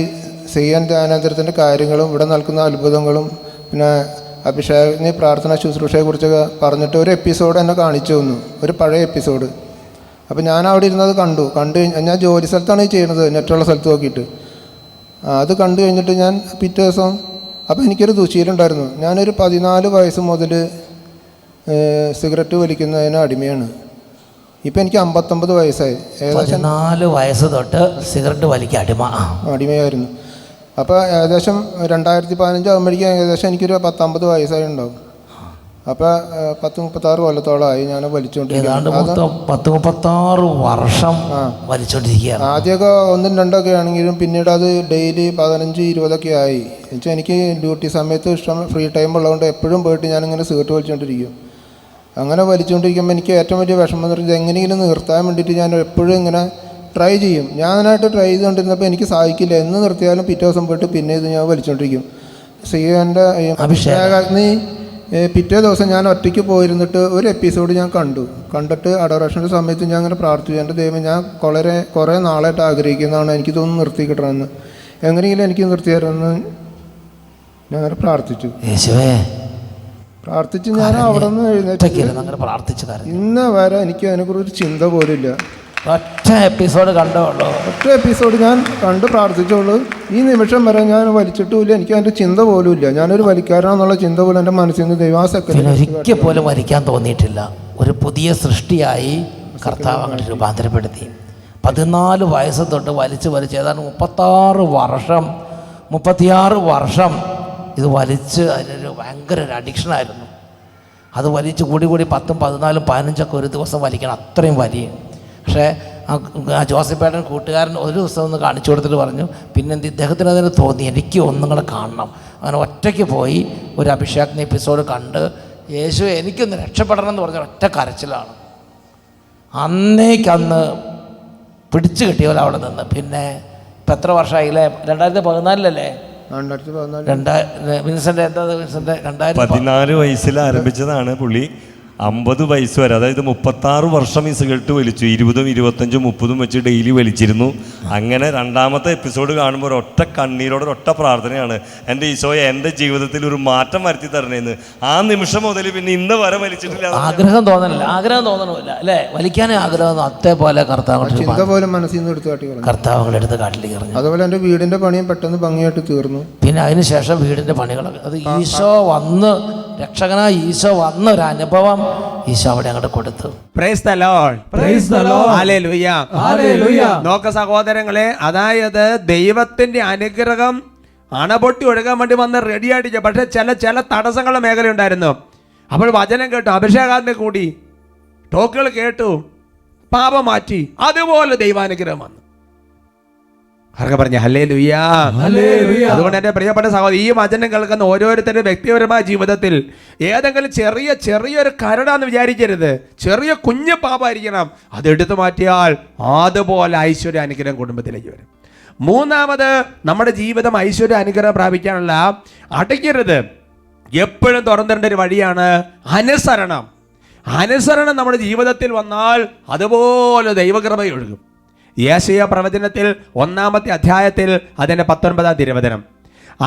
സെഹിയോൻ ധ്യാനേന്ദ്രത്തിൻ്റെ കാര്യങ്ങളും ഇവിടെ നൽകുന്ന അത്ഭുതങ്ങളും പിന്നെ അഭിഷേകിനി പ്രാർത്ഥന ശുശ്രൂഷയെക്കുറിച്ചൊക്കെ പറഞ്ഞിട്ട് ഒരു എപ്പിസോഡ് എന്നെ കാണിച്ചു തന്നു, ഒരു പഴയ എപ്പിസോഡ്. അപ്പോൾ ഞാൻ അവിടെ ഇരുന്നത് കണ്ടു. ഞാൻ ജോലി സ്ഥലത്താണ് ഈ ചെയ്യുന്നത്, നെറ്റുള്ള സ്ഥലത്ത് നോക്കിയിട്ട്. അത് കണ്ടു കഴിഞ്ഞിട്ട് ഞാൻ പിറ്റേ ദിവസം, അപ്പോൾ എനിക്കൊരു ദുശീലുണ്ടായിരുന്നു. ഞാനൊരു 14 വയസ്സ് മുതൽ സിഗരറ്റ് വലിക്കുന്നതിന് അടിമയാണ്. ഇപ്പം എനിക്ക് 59 വയസ്സായി. ഏകദേശം 14 വയസ്സ് തൊട്ട് സിഗരറ്റ് വലിക്കാൻ അടിമയായിരുന്നു. അപ്പോൾ ഏകദേശം 2015 ആകുമ്പോഴേക്കും ഏകദേശം എനിക്കൊരു 10-50 വയസ്സായി ഉണ്ടാവും. അപ്പോൾ 10-36 കൊല്ലത്തോളമായി ഞാൻ വലിച്ചുകൊണ്ടിരിക്കുകയാണ്. 10-36 വർഷം വലിച്ചോണ്ടിരിക്കുകയാണ്. ആദ്യമൊക്കെ 1-2 ആണെങ്കിലും പിന്നീട് അത് ഡെയിലി 15-20 ആയി. എന്നുവെച്ചാൽ എനിക്ക് ഡ്യൂട്ടി സമയത്ത് ഇഷ്ടം ഫ്രീ ടൈം ഉള്ളതുകൊണ്ട് എപ്പോഴും പോയിട്ട് ഞാനിങ്ങനെ സിഗരറ്റ് വലിച്ചുകൊണ്ടിരിക്കും. അങ്ങനെ വലിച്ചുകൊണ്ടിരിക്കുമ്പോൾ എനിക്ക് ഏറ്റവും വലിയ വിഷമം എന്ന് പറഞ്ഞാൽ എങ്ങനെയെങ്കിലും നിർത്താൻ വേണ്ടിയിട്ട് ഞാൻ എപ്പോഴും ഇങ്ങനെ ട്രൈ ചെയ്യും. ഞാനായിട്ട് ട്രൈ ചെയ്തുകൊണ്ടിരുന്നപ്പോൾ എനിക്ക് സാധിക്കില്ല. എന്ന് നിർത്തിയാലും പിറ്റേ ദിവസം പോയിട്ട് പിന്നെ ഇത് ഞാൻ വലിച്ചുകൊണ്ടിരിക്കും. സെഹിയോൻ്റെ അഭിഷേകാഗ്നി പിറ്റേ ദിവസം ഞാൻ ഒറ്റയ്ക്ക് പോയിരുന്നിട്ട് ഒരു എപ്പിസോഡ് ഞാൻ കണ്ടിട്ട് അഡോറേഷൻ്റെ സമയത്ത് ഞാൻ അങ്ങനെ പ്രാർത്ഥിച്ചു, എൻ്റെ ദൈവം ഞാൻ കുറേ നാളായിട്ട് ആഗ്രഹിക്കുന്നതാണ്, എനിക്കിതൊന്നും നിർത്തി കിട്ടണമെന്ന്, എങ്ങനെയെങ്കിലും എനിക്ക് നിർത്തി തരുമെന്ന് ഞാൻ അങ്ങനെ പ്രാർത്ഥിച്ചു. ഞാൻ അവിടെ നിന്ന് എഴുന്നേറ്റ് ഇന്ന വരെ എനിക്ക് അതിനെക്കുറിച്ച് ചിന്ത പോലുമില്ല. ഒറ്റ എപ്പിസോഡ് ഞാൻ കണ്ട് പ്രാർത്ഥിച്ചോളൂ. ഈ നിമിഷം വരെ ഞാൻ വലിച്ചിട്ടുമില്ല, എനിക്ക് അതിൻ്റെ ചിന്ത പോലും ഇല്ല. ഞാനൊരു വലിക്കാരനാന്നുള്ള ചിന്ത പോലും എൻ്റെ മനസ്സിൽ നിന്ന് ഒരിക്കൽ പോലും വലിക്കാൻ തോന്നിയിട്ടില്ല. ഒരു പുതിയ സൃഷ്ടിയായി കർത്താവ് അങ്ങോട്ട് രൂപാന്തരപ്പെടുത്തി. 14 വയസ്സ് തൊട്ട് വലിച്ച് ഏതാണ്ട് 36 വർഷം ഇത് വലിച്ച് അതിനൊരു ഭയങ്കര ഒരു അഡിക്ഷനായിരുന്നു. അത് വലിച്ച് കൂടി 10, 14, 15 ഒരു ദിവസം വലിക്കണം, അത്രയും വലിയ. പക്ഷേ ആ ജോസഫേട്ടൻ കൂട്ടുകാരൻ ഒരു ദിവസം ഒന്ന് കാണിച്ചു കൊടുത്തിട്ട് പറഞ്ഞു, പിന്നെ ഇദ്ദേഹത്തിന് അതിന് തോന്നി എനിക്ക് ഒന്നും കൂടെ കാണണം. അങ്ങനെ ഒറ്റയ്ക്ക് പോയി ഒരു അഭിഷേക് എപ്പിസോഡ് കണ്ട് യേശു എനിക്കൊന്ന് രക്ഷപ്പെടണം എന്ന് പറഞ്ഞ ഒറ്റ കരച്ചിലാണ്. അന്ന് പിടിച്ചു കിട്ടിയപോലെ അവിടെ നിന്ന്. പിന്നെ ഇപ്പം എത്ര വർഷമായില്ലേ? 2014 14 വയസ്സിൽ ആരംഭിച്ചതാണ് പുള്ളി. 50 വയസ്സ് വരെ, അതായത് 36 വർഷം ഈ സിഗരറ്റ് വലിച്ചു. 20, 25, 30 വെച്ച് ഡെയിലി വലിച്ചിരുന്നു. അങ്ങനെ രണ്ടാമത്തെ എപ്പിസോഡ് കാണുമ്പോൾ ഒരൊറ്റ കണ്ണീരോടെ ഒരൊറ്റ പ്രാർത്ഥനയാണ്, എൻ്റെ ഈശോയെ എൻ്റെ ജീവിതത്തിൽ ഒരു മാറ്റം വരുത്തി തരണേന്ന്. ആ നിമിഷം മുതൽ പിന്നെ ഇന്ന് വരെ വലിച്ചിട്ടില്ല. ആഗ്രഹം തോന്നണില്ല അല്ലേ? വലിക്കാനേ ആഗ്രഹം, അതേപോലെ കർത്താവ് എടുത്ത് കാട്ടിലേക്ക് എറിഞ്ഞു. അതുപോലെ എൻ്റെ വീടിൻ്റെ പണിയും പെട്ടെന്ന് ഭംഗിയായിട്ട് തീർന്നു. പിന്നെ അതിനുശേഷം വീടിൻ്റെ പണികളൊക്കെ അത് ഈശോ വന്ന്, രക്ഷകനായ ഈശോ വന്ന ഒരു അനുഭവം ഈശോ അവിടെ അങ്ങോട്ട് കൊടുത്തു. Price the Lord, praise the Lord, hallelujah, hallelujah. നോക്ക സഹോദരങ്ങളെ, അതായത് ദൈവത്തിന്റെ അനുഗ്രഹം അണപൊട്ടി ഒഴുകാൻ വേണ്ടി വന്ന് റെഡി ആയിട്ട്, പക്ഷെ ചില തടസ്സങ്ങളുടെ മേഖലയുണ്ടായിരുന്നു. അപ്പോൾ വചനം കേട്ടു, അഭിഷേകാന്തെ കൂടി, ടോക്കുകൾ കേട്ടു, പാപം മാറ്റി, അതുപോലെ ദൈവാനുഗ്രഹം വന്നു. ആർക്കെ പറഞ്ഞ ഹല്ലേലൂയ, ഹല്ലേലൂയ. അതുകൊണ്ട് എൻ്റെ പ്രിയപ്പെട്ട സഹോദരൻ, ഈ വചനം കേൾക്കുന്ന ഓരോരുത്തരുടെ വ്യക്തിപരമായ ജീവിതത്തിൽ ഏതെങ്കിലും ചെറിയൊരു കരടാന്ന് വിചാരിക്കരുത്. ചെറിയ കുഞ്ഞു പാപമായിരിക്കണം, അതെടുത്തു മാറ്റിയാൽ അതുപോലെ ഐശ്വര്യ അനുഗ്രഹം കുടുംബത്തിലേക്ക് വരും. മൂന്നാമത്, നമ്മുടെ ജീവിതം ഐശ്വര്യ അനുഗ്രഹം പ്രാപിക്കാനുള്ള അടയ്ക്കരുത്, എപ്പോഴും തുറന്നിടേണ്ട ഒരു വഴിയാണ് അനുസരണം. അനുസരണം നമ്മുടെ ജീവിതത്തിൽ വന്നാൽ അതുപോലെ ദൈവകൃപ ഒഴുകും. യേശയ്യാ പ്രവചനത്തിൽ 1-ാമത്തെ അധ്യായത്തിൽ അതിൻ്റെ 19-ാം തിരുവചനം,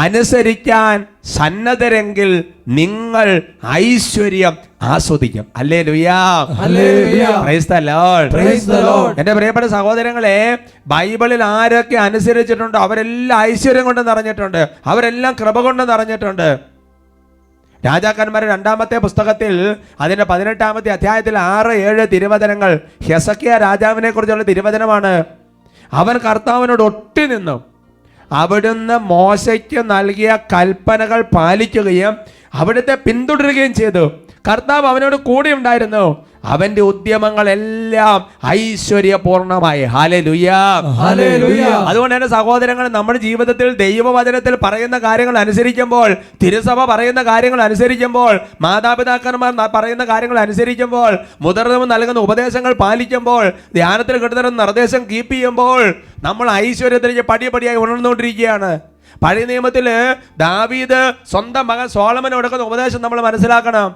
അനുസരിക്കാൻ സന്നദ്ധരെങ്കിൽ നിങ്ങൾ ഐശ്വര്യം ആസ്വദിക്കും. Hallelujah, hallelujah, praise the Lord, praise the Lord. എൻ്റെ പ്രിയപ്പെട്ട സഹോദരങ്ങളെ, ബൈബിളിൽ ആരൊക്കെ അനുസരിച്ചിട്ടുണ്ടോ അവരെല്ലാം ഐശ്വര്യം കൊണ്ട് നിറഞ്ഞിട്ടുണ്ട്, അവരെല്ലാം കൃപ കൊണ്ട് നിറഞ്ഞിട്ടുണ്ട്. രാജാക്കന്മാരുടെ 2-ാമത്തെ പുസ്തകത്തിൽ അതിൻ്റെ 18-ാമത്തെ അധ്യായത്തിൽ 6-7 തിരുവചനങ്ങൾ ഹെസക്കിയ രാജാവിനെ കുറിച്ചുള്ള തിരുവചനമാണ്. അവൻ കർത്താവിനോട് ഒട്ടി നിന്നു, അവിടുന്ന് മോശയ്ക്ക് നൽകിയ കൽപ്പനകൾ പാലിക്കുകയും അവിടുത്തെ പിന്തുടരുകയും ചെയ്തു. കർത്താവ് അവനോട് കൂടെ ഉണ്ടായിരുന്നു, അവന്റെ ഉദ്യമങ്ങളെല്ലാം ഐശ്വര്യപൂർണമായി. Hallelujah, hallelujah. അതുകൊണ്ട് തന്നെ സഹോദരങ്ങൾ, നമ്മുടെ ജീവിതത്തിൽ ദൈവവചനത്തിൽ പറയുന്ന കാര്യങ്ങൾ അനുസരിക്കുമ്പോൾ, തിരുസഭ പറയുന്ന കാര്യങ്ങൾ അനുസരിക്കുമ്പോൾ, മാതാപിതാക്കന്മാർ പറയുന്ന കാര്യങ്ങൾ അനുസരിക്കുമ്പോൾ, മുതിർന്നവർ നൽകുന്ന ഉപദേശങ്ങൾ പാലിക്കുമ്പോൾ, ധ്യാനത്തിൽ കിട്ടുന്ന നിർദ്ദേശം കീപ്പ് ചെയ്യുമ്പോൾ നമ്മൾ ഐശ്വര്യത്തിലേക്ക് പടിപടിയായി ഉണർന്നുകൊണ്ടിരിക്കുകയാണ്. പഴയ നിയമത്തിൽ ദാവീദ് സ്വന്തം മകൻ സോളമൻ കൊടുക്കുന്ന ഉപദേശം നമ്മൾ മനസ്സിലാക്കണം.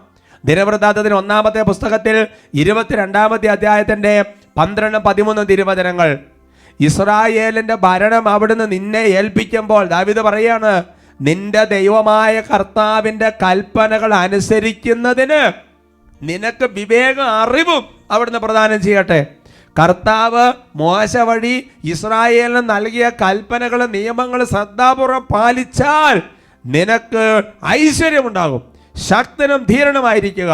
ദിനവൃത്താന്തത്തിന് 1-ാമത്തെ പുസ്തകത്തിൽ 22-ാമത്തെ അധ്യായത്തിന്റെ 12-13 തിരുവചനങ്ങൾ, ഇസ്രായേലിന്റെ ഭരണം അവിടുന്ന് നിന്നെ ഏൽപ്പിക്കുമ്പോൾ ദാവീദ് പറയാണ്, നിന്റെ ദൈവമായ കർത്താവിന്റെ കൽപ്പനകൾ അനുസരിക്കുന്നതിന് നിനക്ക് വിവേകം അറിവും അവിടുന്ന് പ്രദാനം ചെയ്യട്ടെ. കർത്താവ് മോശ വഴി ഇസ്രായേലിന് നൽകിയ കൽപ്പനകൾ, നിയമങ്ങൾ ശ്രദ്ധാപൂർവം പാലിച്ചാൽ നിനക്ക് ഐശ്വര്യമുണ്ടാകും. ശക്തനും ധീരനുമായിരിക്കുക,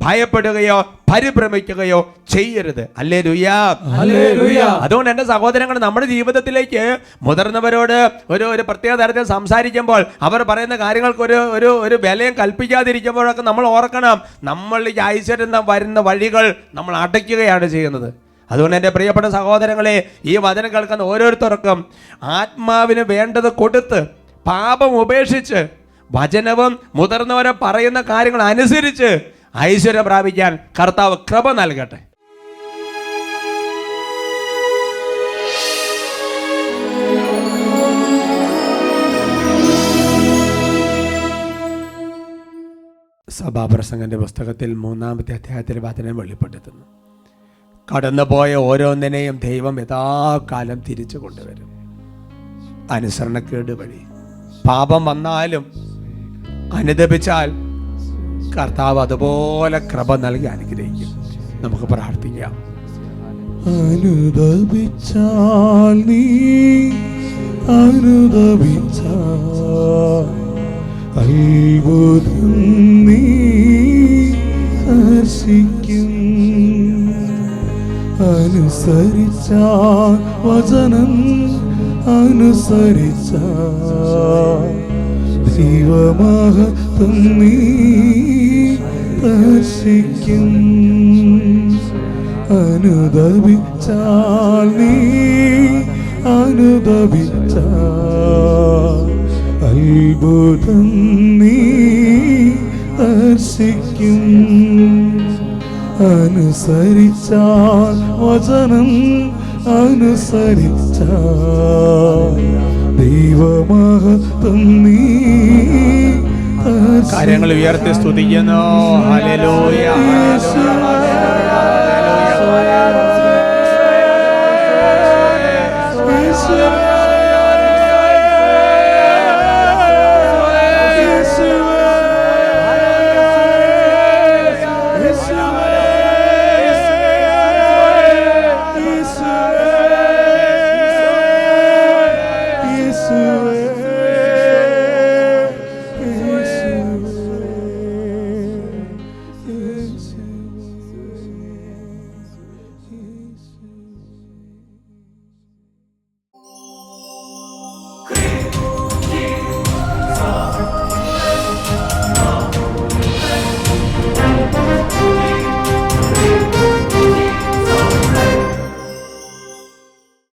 ഭയപ്പെടുകയോ പരിഭ്രമിക്കുകയോ ചെയ്യരുത്. Hallelujah, hallelujah. അതുകൊണ്ട് എൻ്റെ സഹോദരങ്ങൾ, നമ്മുടെ ജീവിതത്തിലേക്ക് മുതിർന്നവരോട് ഒരു പ്രത്യേക തരത്തിൽ സംസാരിക്കുമ്പോൾ, അവർ പറയുന്ന കാര്യങ്ങൾക്ക് ഒരു വിലയും കൽപ്പിക്കാതിരിക്കുമ്പോഴൊക്കെ നമ്മൾ ഓർക്കണം, നമ്മളിലേക്ക് ഐശ്വര്യം വരുന്ന വഴികൾ നമ്മൾ അടയ്ക്കുകയാണ് ചെയ്യുന്നത്. അതുകൊണ്ട് എൻ്റെ പ്രിയപ്പെട്ട സഹോദരങ്ങളെ, ഈ വചനം കേൾക്കുന്ന ഓരോരുത്തർക്കും ആത്മാവിന് വേണ്ടത് കൊടുത്ത്, പാപം ഉപേക്ഷിച്ച്, വചനവും മുതിർന്നവരെ പറയുന്ന കാര്യങ്ങൾ അനുസരിച്ച് ഐശ്വര്യം പ്രാപിക്കാൻ കർത്താവ് കൃപ നൽകട്ടെ. സഭാപ്രസംഗന്റെ പുസ്തകത്തിൽ 3-ാമത്തെ അധ്യായത്തിൽ വചനം വെളിപ്പെടുത്തുന്നു, കടന്നുപോയ ഓരോന്നിനെയും ദൈവം യഥാകാലം തിരിച്ചു കൊണ്ടുവരും. അനുസരണക്കേട് വഴി പാപം വന്നാലും അനുദപിച്ചാൽ കർത്താവ് അതുപോലെ കൃപ നൽകി അനുഗ്രഹിക്കും. നമുക്ക് പ്രാർത്ഥിക്കാം. അനുദപിച്ചാൽ നീ അനുദപിച്ചാൽ അത്ഭുതം നീ ദർശിക്കും. അനുസരിച്ചാൽ വചനം അനുസരിച്ചാൽ ദൈവമഹത്വം നീ ദർശിക്കും. അനുദപിച്ചാൽ നീ അനുദപിച്ചാൽ അത്ഭുതം നീ ദർശിക്കും. അനുസരിച്ചാൽ വചനം അനുസരിച്ചാൽ ദൈവമഹത്വം നീ കാര്യങ്ങൾ ഉയർത്തി സ്തുതിക്കുന്നു. Hallelujah, hallelujah,